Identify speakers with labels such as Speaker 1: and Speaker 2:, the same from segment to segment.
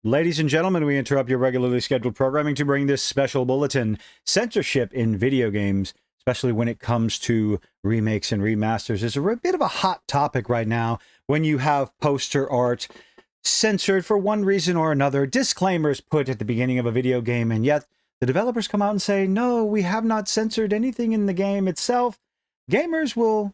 Speaker 1: Ladies and gentlemen, we interrupt your regularly scheduled programming to bring this special bulletin. Censorship in video games, especially when it comes to remakes and remasters, is a bit of a hot topic right now when you have poster art censored for one reason or another, disclaimers put at the beginning of a video game, and yet the developers come out and say, no, we have not censored anything in the game itself. Gamers will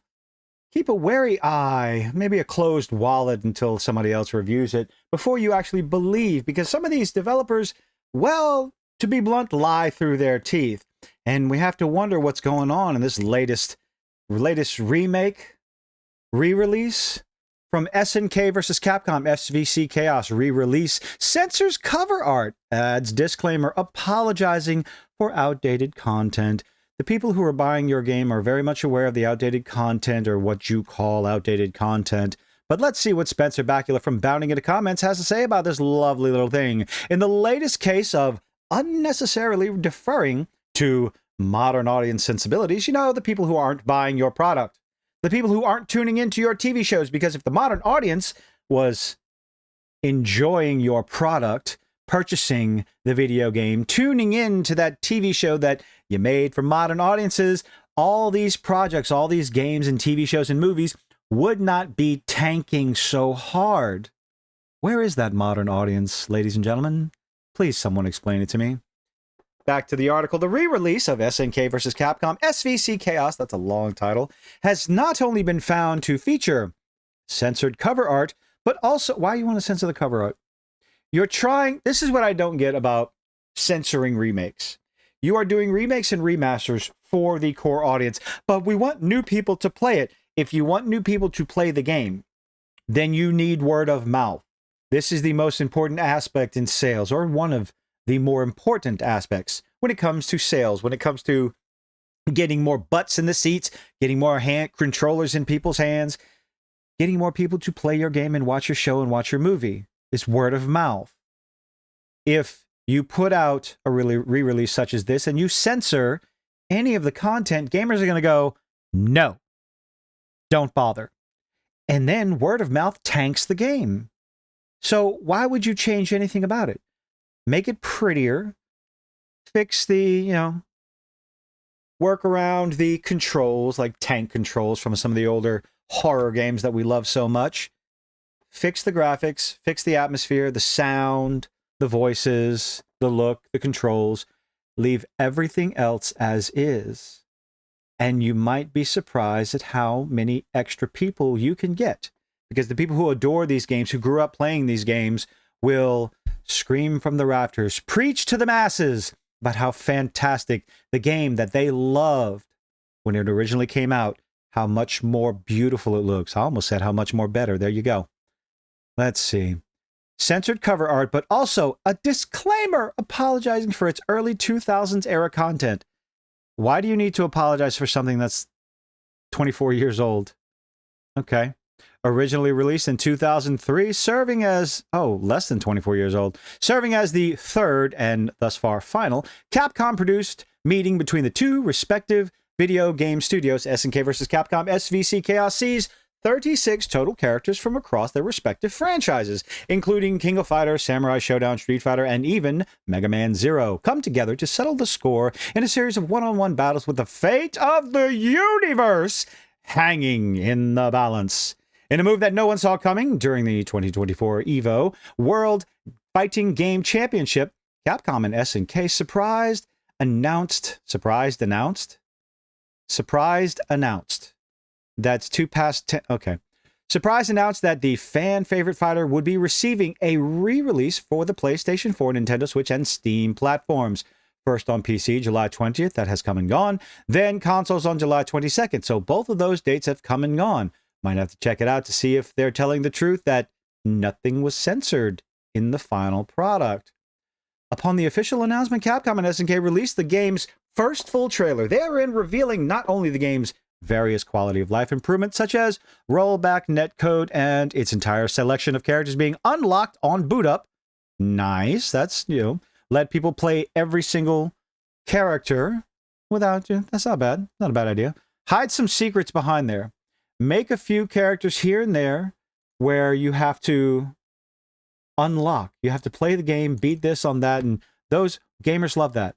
Speaker 1: keep a wary eye, maybe a closed wallet until somebody else reviews it before you actually believe, because some of these developers, well, to be blunt, lie through their teeth. And we have to wonder what's going on in this latest remake, re-release from SNK versus Capcom SVC Chaos re-release. Censors cover art, adds disclaimer apologizing for outdated content. The people who are buying your game are very much aware of the outdated content, or what you call outdated content. But let's see what Spencer Bakula from Bounding Into Comments has to say about this lovely little thing. In the latest case of unnecessarily deferring to modern audience sensibilities, you know, the people who aren't buying your product, the people who aren't tuning into your TV shows, because if the modern audience was enjoying your product, purchasing the video game, tuning in to that TV show that you made for modern audiences, all these projects, all these games and TV shows and movies would not be tanking so hard. Where is that modern audience, ladies and gentlemen? Please, someone explain it to me. Back to the article. The re-release of SNK vs. Capcom SVC Chaos, that's a long title, has not only been found to feature censored cover art, but also, why you want to censor the cover art? You're trying, this is what I don't get about censoring remakes. You are doing remakes and remasters for the core audience, but we want new people to play it. If you want new people to play the game, then you need word of mouth. This is the most important aspect in sales, or one of the more important aspects when it comes to sales, when it comes to getting more butts in the seats, getting more hand controllers in people's hands, getting more people to play your game and watch your show and watch your movie. It's word of mouth. If you put out a re-release such as this and you censor any of the content, gamers are going to go, no, don't bother. And then word of mouth tanks the game. So why would you change anything about it? Make it prettier, fix the, work around the controls, like tank controls from some of the older horror games that we love so much. Fix the graphics, fix the atmosphere, the sound, the voices, the look, the controls. Leave everything else as is. And you might be surprised at how many extra people you can get. Because the people who adore these games, who grew up playing these games, will scream from the rafters, preach to the masses about how fantastic the game that they loved when it originally came out, how much more beautiful it looks. I almost said how much more better. There you go. Let's see. Censored cover art, but also a disclaimer apologizing for its early 2000s era content. Why do you need to apologize for something that's 24 years old? Okay. Originally released in 2003, serving as, less than 24 years old, serving as the third and thus far final Capcom-produced meeting between the two respective video game studios. SNK vs. Capcom SVC Chaos sees 36 total characters from across their respective franchises, including King of Fighters, Samurai Showdown, Street Fighter, and even Mega Man Zero, come together to settle the score in a series of one-on-one battles with the fate of the universe hanging in the balance. In a move that no one saw coming during the 2024 EVO World Fighting Game Championship, Capcom and SNK surprised announced. That's 2 past 10. Okay. Surprise announced that the fan favorite fighter would be receiving a re-release for the PlayStation 4, Nintendo Switch, and Steam platforms. First on PC, July 20th, that has come and gone. Then consoles on July 22nd. So both of those dates have come and gone. Might have to check it out to see if they're telling the truth that nothing was censored in the final product. Upon the official announcement, Capcom and SNK released the game's first full trailer, therein revealing not only the game's various quality of life improvements, such as rollback netcode and its entire selection of characters being unlocked on boot up. Nice. That's, let people play every single character without you. That's not bad. Not a bad idea. Hide some secrets behind there. Make a few characters here and there where you have to unlock. You have to play the game, beat this on that, and those gamers love that.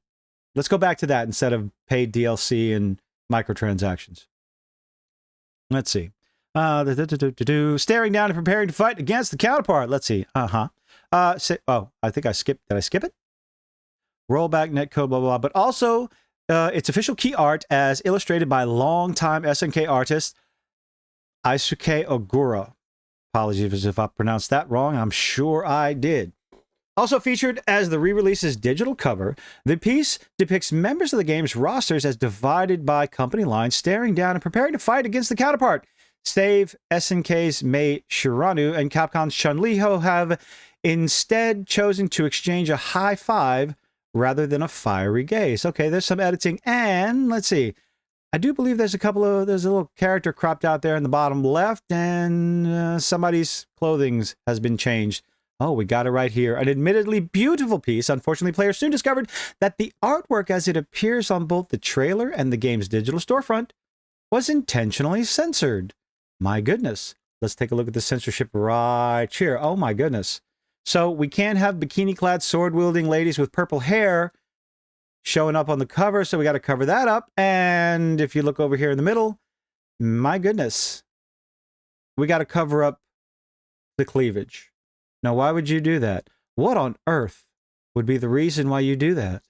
Speaker 1: Let's go back to that instead of paid DLC and microtransactions. Let's see. Staring down and preparing to fight against the counterpart. Let's see. I think I skipped. Did I skip it? Rollback, netcode, blah, blah, blah. But also, its official key art as illustrated by longtime SNK artist Aisuke Ogura. Apologies if I pronounced that wrong. I'm sure I did. Also featured as the re-release's digital cover, the piece depicts members of the game's rosters as divided by company lines, staring down and preparing to fight against the counterpart. Save SNK's Mei Shiranu and Capcom's Chun-Li have instead chosen to exchange a high five rather than a fiery gaze. Okay, there's some editing, and let's see. I do believe there's a little character cropped out there in the bottom left, and somebody's clothing has been changed. Oh, we got it right here. An admittedly beautiful piece. Unfortunately, players soon discovered that the artwork as it appears on both the trailer and the game's digital storefront was intentionally censored. My goodness. Let's take a look at the censorship right here. Oh my goodness. So we can't have bikini-clad sword-wielding ladies with purple hair showing up on the cover, so we got to cover that up. And if you look over here in the middle, my goodness, we got to cover up the cleavage. Now, why would you do that? What on earth would be the reason why you do that?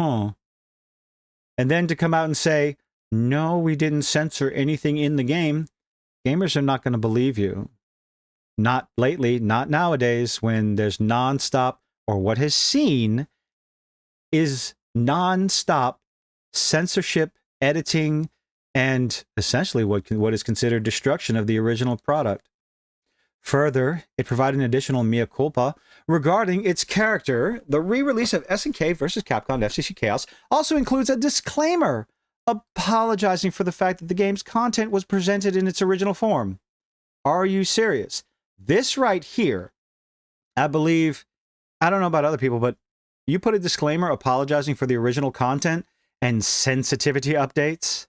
Speaker 1: Huh. And then to come out and say, no, we didn't censor anything in the game, gamers are not going to believe you. Not lately, not nowadays, when there's non-stop, or what has seen is non-stop censorship, editing, and essentially what is considered destruction of the original product. Further, it provided an additional mea culpa regarding its character. The re-release of SNK vs. Capcom FCC Chaos also includes a disclaimer apologizing for the fact that the game's content was presented in its original form. Are you serious? This right here, I believe, I don't know about other people, but you put a disclaimer apologizing for the original content and sensitivity updates.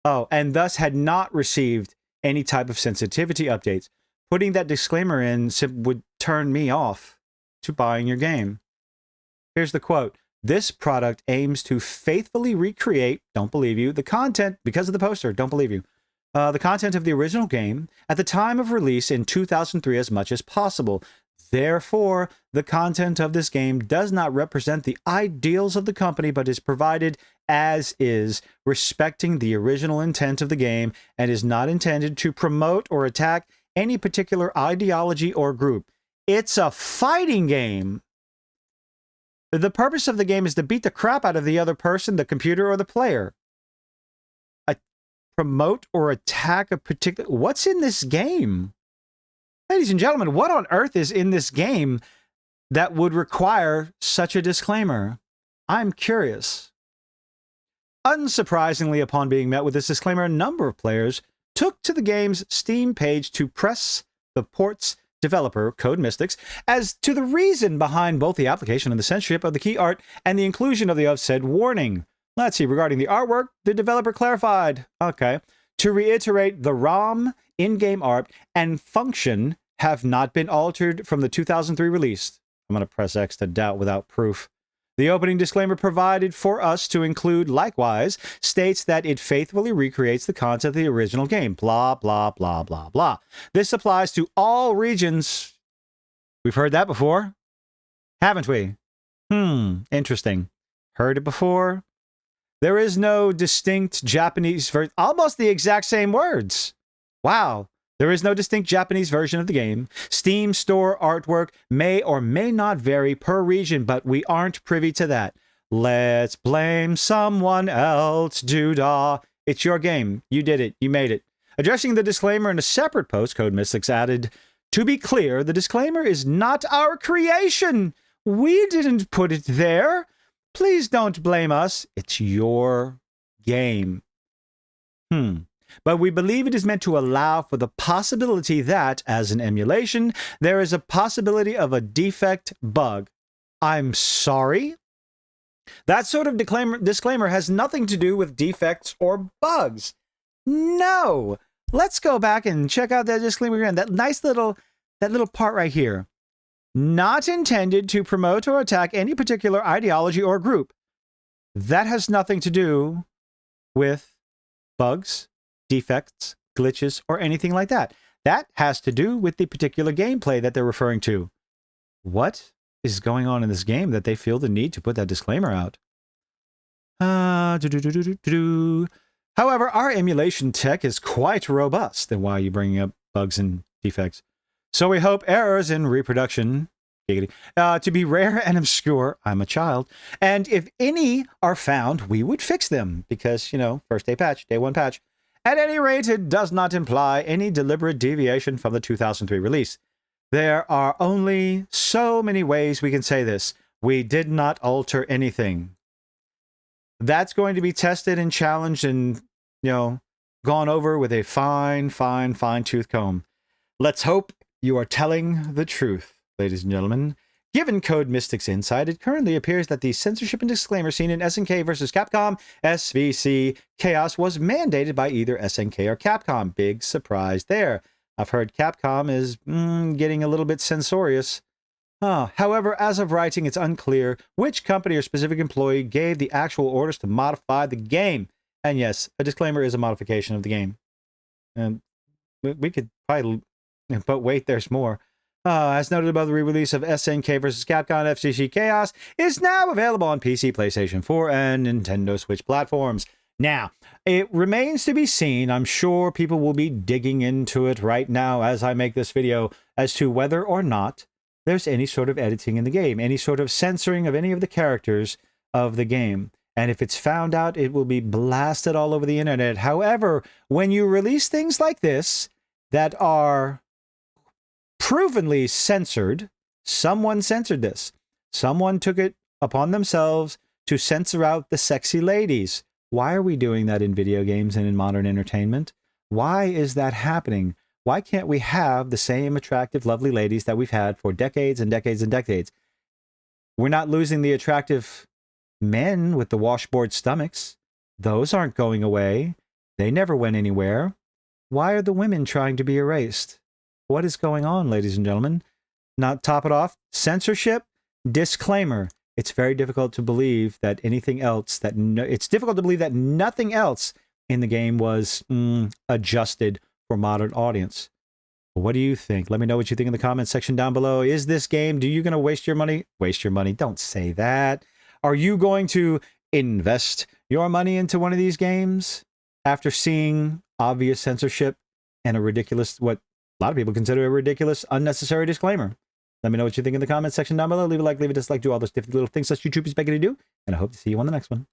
Speaker 1: Oh, and thus had not received any type of sensitivity updates. Putting that disclaimer in would turn me off to buying your game. Here's the quote. This product aims to faithfully recreate, don't believe you, the content, because of the poster, don't believe you, the content of the original game at the time of release in 2003 as much as possible. Therefore, the content of this game does not represent the ideals of the company, but is provided as is, respecting the original intent of the game, and is not intended to promote or attack any particular ideology or group. It's a fighting game. The purpose of the game is to beat the crap out of the other person, the computer, or the player. Promote or attack a particular... What's in this game? Ladies and gentlemen, what on earth is in this game that would require such a disclaimer? I'm curious. Unsurprisingly, upon being met with this disclaimer, a number of players took to the game's Steam page to press the port's developer, Code Mystics, as to the reason behind both the application and the censorship of the key art and the inclusion of the said warning. Let's see, regarding the artwork, the developer clarified, okay, to reiterate, the ROM, in-game art, and function have not been altered from the 2003 release. I'm going to press X to doubt without proof. The opening disclaimer provided for us to include, likewise, states that it faithfully recreates the content of the original game. Blah, blah, blah, blah, blah. This applies to all regions. We've heard that before, haven't we? Interesting. Heard it before? There is no distinct Japanese version. Almost the exact same words. Wow. There is no distinct Japanese version of the game. Steam store artwork may or may not vary per region, but we aren't privy to that. Let's blame someone else, doodah. It's your game. You did it. You made it. Addressing the disclaimer in a separate post, Code Mystics added, to be clear, the disclaimer is not our creation. We didn't put it there. Please don't blame us. It's your game. But we believe it is meant to allow for the possibility that, as an emulation, there is a possibility of a defect bug. I'm sorry? That sort of disclaimer has nothing to do with defects or bugs. No! Let's go back and check out that disclaimer again. That nice little part right here. not intended to promote or attack any particular ideology or group. That has nothing to do with bugs, defects, glitches, or anything like that. That has to do with the particular gameplay that they're referring to. What is going on in this game that they feel the need to put that disclaimer out? However, our emulation tech is quite robust. Then why are you bringing up bugs and defects? So we hope errors in reproduction to be rare and obscure. I'm a child. And if any are found, we would fix them because, first day patch, day one patch. At any rate, it does not imply any deliberate deviation from the 2003 release. There are only so many ways we can say this. We did not alter anything. That's going to be tested and challenged and, gone over with a fine-tooth comb. Let's hope you are telling the truth, ladies and gentlemen. Given Code Mystic's insight, it currently appears that the censorship and disclaimer seen in SNK vs. Capcom SVC Chaos was mandated by either SNK or Capcom. Big surprise there. I've heard Capcom is getting a little bit censorious. However, as of writing, it's unclear which company or specific employee gave the actual orders to modify the game. And yes, a disclaimer is a modification of the game. And we could probably... But wait, there's more. As noted above, the re-release of SNK vs. Capcom FCC Chaos is now available on PC, PlayStation 4, and Nintendo Switch platforms. Now, it remains to be seen. I'm sure people will be digging into it right now as I make this video as to whether or not there's any sort of editing in the game, any sort of censoring of any of the characters of the game. And if it's found out, it will be blasted all over the internet. However, when you release things like this that are provenly censored, someone censored this. Someone took it upon themselves to censor out the sexy ladies. Why are we doing that in video games and in modern entertainment? Why is that happening? Why can't we have the same attractive, lovely ladies that we've had for decades and decades and decades? We're not losing the attractive men with the washboard stomachs. Those aren't going away. They never went anywhere. Why are the women trying to be erased? What is going on, ladies and gentlemen? Not top it off, censorship, disclaimer. It's very difficult to believe that anything else, it's difficult to believe that nothing else in the game was adjusted for modern audience. What do you think? Let me know what you think in the comments section down below. Is this game, do you going to waste your money? Waste your money. Don't say that. Are you going to invest your money into one of these games after seeing obvious censorship and a ridiculous, what a lot of people consider a ridiculous, unnecessary disclaimer? Let me know what you think in the comments section down below. Leave a like, leave a dislike, do all those different little things that YouTube is begging to do. And I hope to see you on the next one.